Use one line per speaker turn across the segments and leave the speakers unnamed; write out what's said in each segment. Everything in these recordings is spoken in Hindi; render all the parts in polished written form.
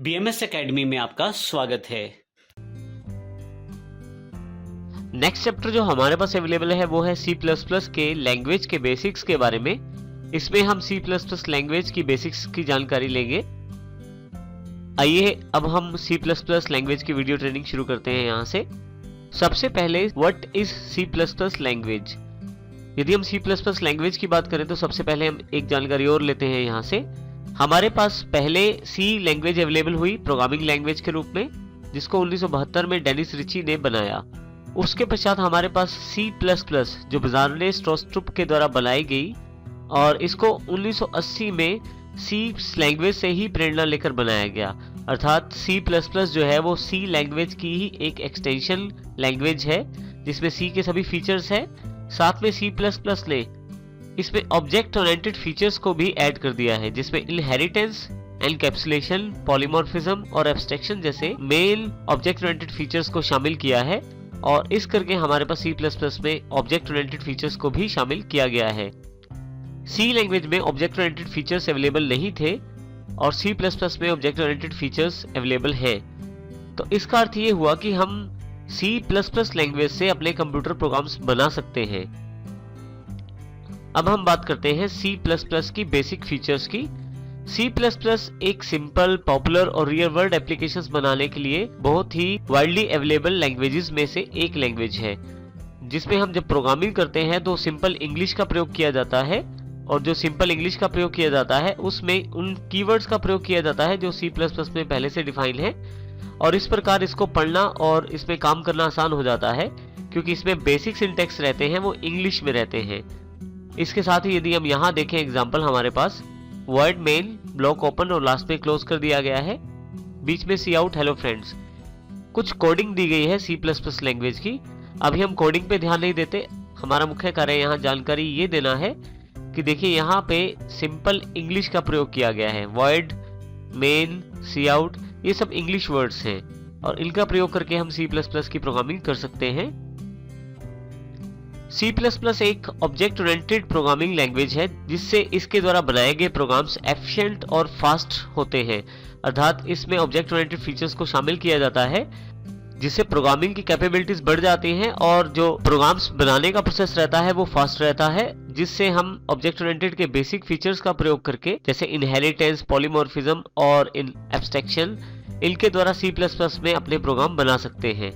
BMS एकेडमी में आपका स्वागत है।
नेक्स्ट चैप्टर जो हमारे पास अवेलेबल है वो है C++ के लैंग्वेज के बेसिक्स के बारे में। इसमें हम C++ लैंग्वेज की बेसिक्स की जानकारी लेंगे। आइए अब हम C++ लैंग्वेज की वीडियो ट्रेनिंग शुरू करते हैं। यहाँ से सबसे पहले व्हाट इज C++ लैंग्वेज। यदि हम C++ लैंग्वेज की बात करें तो सबसे पहले हम एक जानकारी और लेते हैं। यहाँ से हमारे पास पहले C लैंग्वेज अवेलेबल हुई प्रोग्रामिंग लैंग्वेज के रूप में, जिसको 1972 में डेनिस रिची ने बनाया। उसके पश्चात हमारे पास C++ जो बजार्ने स्ट्रोस्ट्रुप के द्वारा बनाई गई और इसको 1980 में C लैंग्वेज से ही प्रेरणा लेकर बनाया गया। अर्थात C++ जो है वो C लैंग्वेज की ही एक एक्सटेंशन लैंग्वेज है जिसमें C के सभी फीचर्स हैं। साथ में C++ ने इसमें ऑब्जेक्ट ओरिएंटेड फीचर्स को भी ऐड कर दिया है, जिसमें इनहेरिटेंस, एनकैप्सुलेशन, पॉलीमॉर्फिज्म और एब्स्ट्रैक्शन जैसे मेन ऑब्जेक्ट ओरिएंटेड फीचर्स को शामिल किया है। और इस करके हमारे पास C++ में ऑब्जेक्ट ओरिएंटेड फीचर्स को भी शामिल किया गया है। C लैंग्वेज में ऑब्जेक्ट ओरिएंटेड फीचर्स अवेलेबल नहीं थे और C++ में ऑब्जेक्ट ओरिएंटेड फीचर्स अवेलेबल हैं। तो इसका अर्थ ये हुआ कि हम C++ लैंग्वेज से अपने कंप्यूटर प्रोग्राम्स बना सकते हैं। अब हम बात करते हैं C++ की बेसिक फीचर्स की। C++ एक सिंपल, पॉपुलर और रियल वर्ल्ड एप्लीकेशंस बनाने के लिए बहुत ही वाइडली अवेलेबल लैंग्वेजेस में से एक लैंग्वेज है, जिसमें हम जब प्रोग्रामिंग करते हैं तो सिंपल इंग्लिश का प्रयोग किया जाता है। और जो सिंपल इंग्लिश का प्रयोग किया जाता है उसमें उन कीवर्ड्स का प्रयोग किया जाता है जो C++ में पहले से डिफाइन है। और इस प्रकार इसको पढ़ना और इसमें काम करना आसान हो जाता है, क्योंकि इसमें बेसिक सिंटैक्स रहते हैं वो इंग्लिश में रहते हैं। इसके साथ ही यदि हम यहाँ देखें एग्जाम्पल, हमारे पास वर्ड मेन, ब्लॉक ओपन और लास्ट में क्लोज कर दिया गया है, बीच में सी आउट, हेलो फ्रेंड्स। कुछ कोडिंग दी गई है C++ लैंग्वेज की। अभी हम कोडिंग पे ध्यान नहीं देते, हमारा मुख्य कार्य यहाँ जानकारी ये देना है कि देखिए यहाँ पे सिंपल इंग्लिश का प्रयोग किया गया है। वर्ड मेन, सी आउट, ये सब इंग्लिश वर्ड्स हैं और इनका प्रयोग करके हम C++ की प्रोग्रामिंग कर सकते हैं। C++ एक ऑब्जेक्ट ओरिएंटेड प्रोग्रामिंग लैंग्वेज है जिससे इसके द्वारा बनाए गए प्रोग्राम्स एफिशिएंट और फास्ट होते हैं। अर्थात इसमें ऑब्जेक्ट ओरिएंटेड फीचर्स को शामिल किया जाता है जिससे प्रोग्रामिंग की कैपेबिलिटीज बढ़ जाती हैं और जो प्रोग्राम्स बनाने का प्रोसेस रहता है वो फास्ट रहता है, जिससे हम ऑब्जेक्ट ओरिएंटेड के बेसिक फीचर्स का प्रयोग करके जैसे इनहेरिटेंस, पॉलीमॉर्फिज्म और इन एब्स्ट्रैक्शन, इनके द्वारा C++ में अपने प्रोग्राम बना सकते हैं।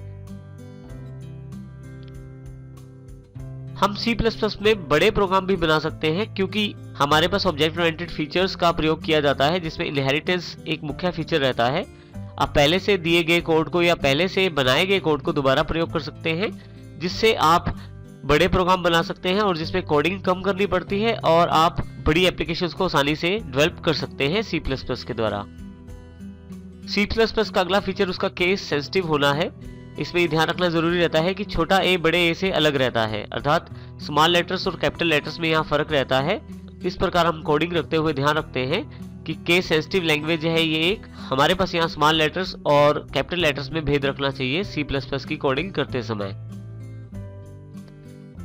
हम C++ में बड़े प्रोग्राम भी बना सकते हैं क्योंकि हमारे पास ऑब्जेक्ट ओरिएंटेड फीचर्स का प्रयोग किया जाता है जिसमें इनहेरिटेंस एक मुख्य फीचर रहता है। आप पहले से दिए गए कोड को या पहले से बनाए गए कोड को दोबारा प्रयोग कर सकते हैं, जिससे आप बड़े प्रोग्राम बना सकते हैं और जिसमें कोडिंग कम करनी पड़ती है और आप बड़ी एप्लीकेशंस को आसानी से डेवलप कर सकते हैं C++ के द्वारा। C++ का अगला फीचर उसका केस सेंसिटिव होना है। इसमें ध्यान रखना जरूरी रहता है कि छोटा a बड़े a से अलग रहता है, अर्थात स्मॉल लेटर्स और कैपिटल लेटर्स में यहाँ फर्क रहता है। इस प्रकार हम कोडिंग रखते हुए ध्यान रखते हैं कि केस सेंसिटिव लैंग्वेज है ये एक। हमारे पास यहाँ स्मॉल लेटर्स और कैपिटल लेटर्स में भेद रखना चाहिए C++ की कोडिंग करते समय।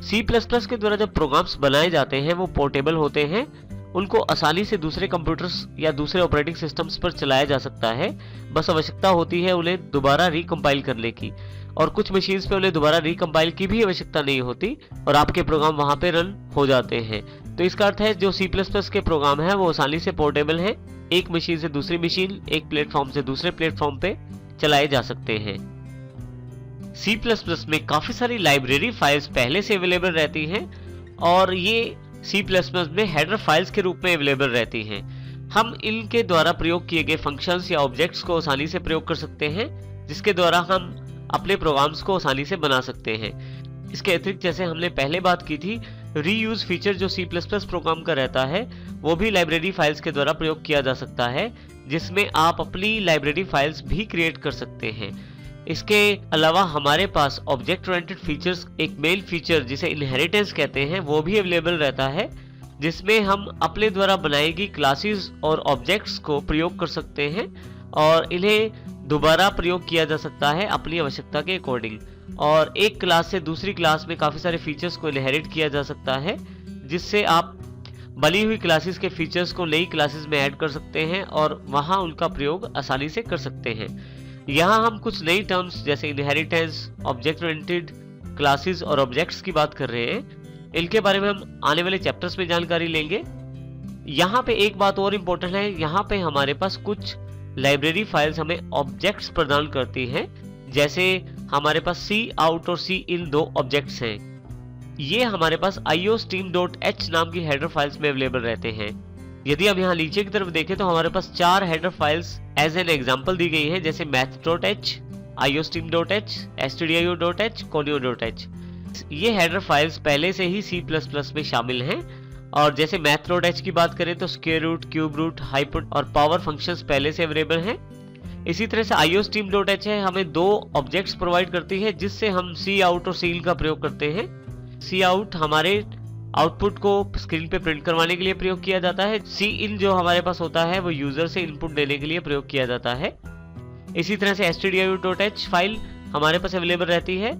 C++ के द्वारा जब प्रोग्राम्स बनाए जाते हैं वो पोर्टेबल होते हैं, उनको आसानी से दूसरे कंप्यूटर्स या दूसरे ऑपरेटिंग सिस्टम्स पर चलाया जा सकता है। बस आवश्यकता होती है उन्हें दोबारा रिकम्पाइल करने की, और कुछ मशीन्स पे उन्हें दोबारा रिकम्पाइल की भी आवश्यकता नहीं होती और आपके प्रोग्राम वहां पे रन हो जाते हैं। तो इसका अर्थ है जो C++ के प्रोग्राम है वो आसानी से पोर्टेबल है, एक मशीन से दूसरी मशीन, एक प्लेटफॉर्म से दूसरे प्लेटफॉर्म पे चलाए जा सकते हैं। C++ में काफी सारी लाइब्रेरी फाइल्स पहले से अवेलेबल रहती हैं और ये C++ में हेडर फाइल्स के रूप में अवेलेबल रहती हैं। हम इनके द्वारा प्रयोग किए गए फंक्शंस या ऑब्जेक्ट्स को आसानी से प्रयोग कर सकते हैं, जिसके द्वारा हम अपने प्रोग्राम्स को आसानी से बना सकते हैं। इसके अतिरिक्त जैसे हमने पहले बात की थी, रीयूज फीचर जो C++ प्रोग्राम का रहता है वो भी लाइब्रेरी फाइल्स के द्वारा प्रयोग किया जा सकता है, जिसमें आप अपनी लाइब्रेरी फाइल्स भी क्रिएट कर सकते हैं। इसके अलावा हमारे पास ऑब्जेक्ट ओरिएंटेड फीचर्स एक मेन फीचर जिसे इनहेरिटेंस कहते हैं वो भी अवेलेबल रहता है, जिसमें हम अपने द्वारा बनाई गई क्लासेस और ऑब्जेक्ट्स को प्रयोग कर सकते हैं और इन्हें दोबारा प्रयोग किया जा सकता है अपनी आवश्यकता के अकॉर्डिंग। और एक क्लास से दूसरी क्लास में काफी सारे फीचर्स को इनहेरिट किया जा सकता है, जिससे आप बनी हुई क्लासेस के फीचर्स को नई क्लासेस में ऐड कर सकते हैं और वहां उनका प्रयोग आसानी से कर सकते हैं। यहाँ हम कुछ नई टर्म्स जैसे इनहेरिटेंस, ऑब्जेक्ट ओरिएंटेड क्लासेस और ऑब्जेक्ट्स की बात कर रहे हैं। इनके बारे में हम आने वाले चैप्टर्स में जानकारी लेंगे। यहाँ पे एक बात और इम्पोर्टेंट है, यहाँ पे हमारे पास कुछ लाइब्रेरी फाइल्स हमें ऑब्जेक्ट्स प्रदान करती हैं। जैसे हमारे पास सी आउट और सी इन दो ऑब्जेक्ट्स हैं। ये हमारे पास iostream.h नाम की हेडर फाइल्स में अवेलेबल रहते हैं। यदि हम यहाँ नीचे की तरफ देखें तो हमारे पास 4 header files as an example दी गई हैं, जैसे math.h, iostream.h, stdio.h, conio.h। ये हेडर फाइल्स पहले से ही C++ में शामिल हैं और जैसे math.h की बात करें तो स्क्वायर रूट, क्यूब रूट, हाइपुट और पावर फंक्शंस पहले से अवेलेबल हैं। इसी तरह से iostream.h है, हमें 2 ऑब्जेक्ट्स प्रोवाइड करती है जिससे हम सी आउट और सी इन का प्रयोग करते हैं। सी आउट हमारे आउटपुट को स्क्रीन पे प्रिंट करवाने के लिए प्रयोग किया जाता है। सी इन जो हमारे पास होता है वो यूजर से इनपुट देने के लिए प्रयोग किया जाता है। इसी तरह से stdio.h फाइल हमारे पास अवेलेबल रहती है।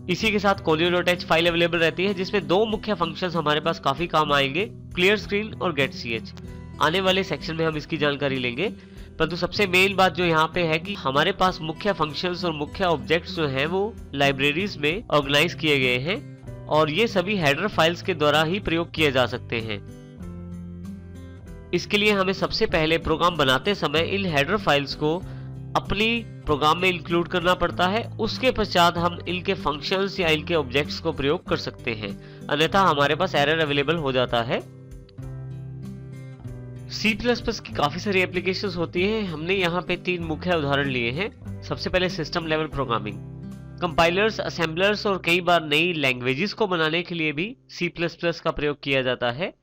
इसी के साथ conio.h फाइल अवेलेबल रहती है जिसमें 2 मुख्य फंक्शंस हमारे पास काफी काम आएंगे, क्लियर स्क्रीन और getch। आने वाले सेक्शन में हम इसकी जानकारी लेंगे, परंतु सबसे मेन बात जो यहाँ पे है कि हमारे पास मुख्य फंक्शंस और मुख्य ऑब्जेक्ट्स जो हैं वो लाइब्रेरीज में ऑर्गेनाइज किए गए हैं और ये सभी हेडर फाइल्स के द्वारा ही प्रयोग किए जा सकते हैं। इसके लिए हमें सबसे पहले प्रोग्राम बनाते समय इन हेडर फाइल्स को अपनी प्रोग्राम में इंक्लूड करना पड़ता है। उसके पश्चात हम इनके फंक्शंस या इनके ऑब्जेक्ट्स को प्रयोग कर सकते हैं, अन्यथा हमारे पास एरर अवेलेबल हो जाता है। C++ की काफी सारी एप्लीकेशंस होती हैं। हमने यहाँ पे 3 मुख्य उदाहरण लिए हैं। सबसे पहले system level programming, compilers, assemblers और कई बार नई लैंग्वेजेस को बनाने के लिए भी C++ का प्रयोग किया जाता है।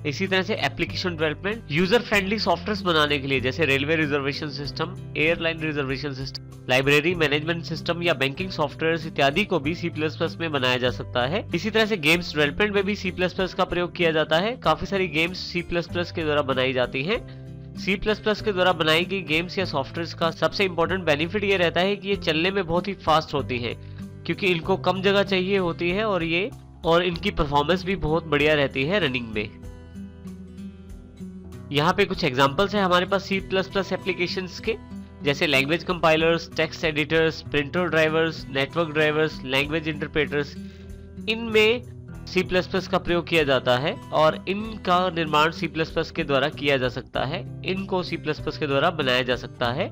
इसी तरह से application development, user friendly software बनाने के लिए जैसे railway reservation system, airline reservation system, library management system या बैंकिंग सॉफ्टवेयर इत्यादि को भी C++ में बनाया जा सकता है। इसी तरह से गेम्स डेवलपमेंट में भी C++ का प्रयोग किया जाता है। काफी सारी गेम्स C++ के द्वारा बनाई जाती हैं। C++ के द्वारा बनाई गई गेम्स या सॉफ्टवेयर का सबसे इंपॉर्टेंट बेनिफिट ये रहता है कि ये चलने में बहुत ही फास्ट होती हैं, क्योंकि इनको कम जगह चाहिए होती है और इनकी परफॉर्मेंस भी बहुत बढ़िया रहती है रनिंग में। यहाँ पे कुछ एग्जांपल्स हैं हमारे पास C++ एप्लीकेशंस के, जैसे language compilers, text editors, printer drivers, network drivers, language interpreters. इनमें C++ का प्रयोग किया जाता है और इनका निर्माण C++ के द्वारा किया जा सकता है। इनको C++ के द्वारा बनाया जा सकता है।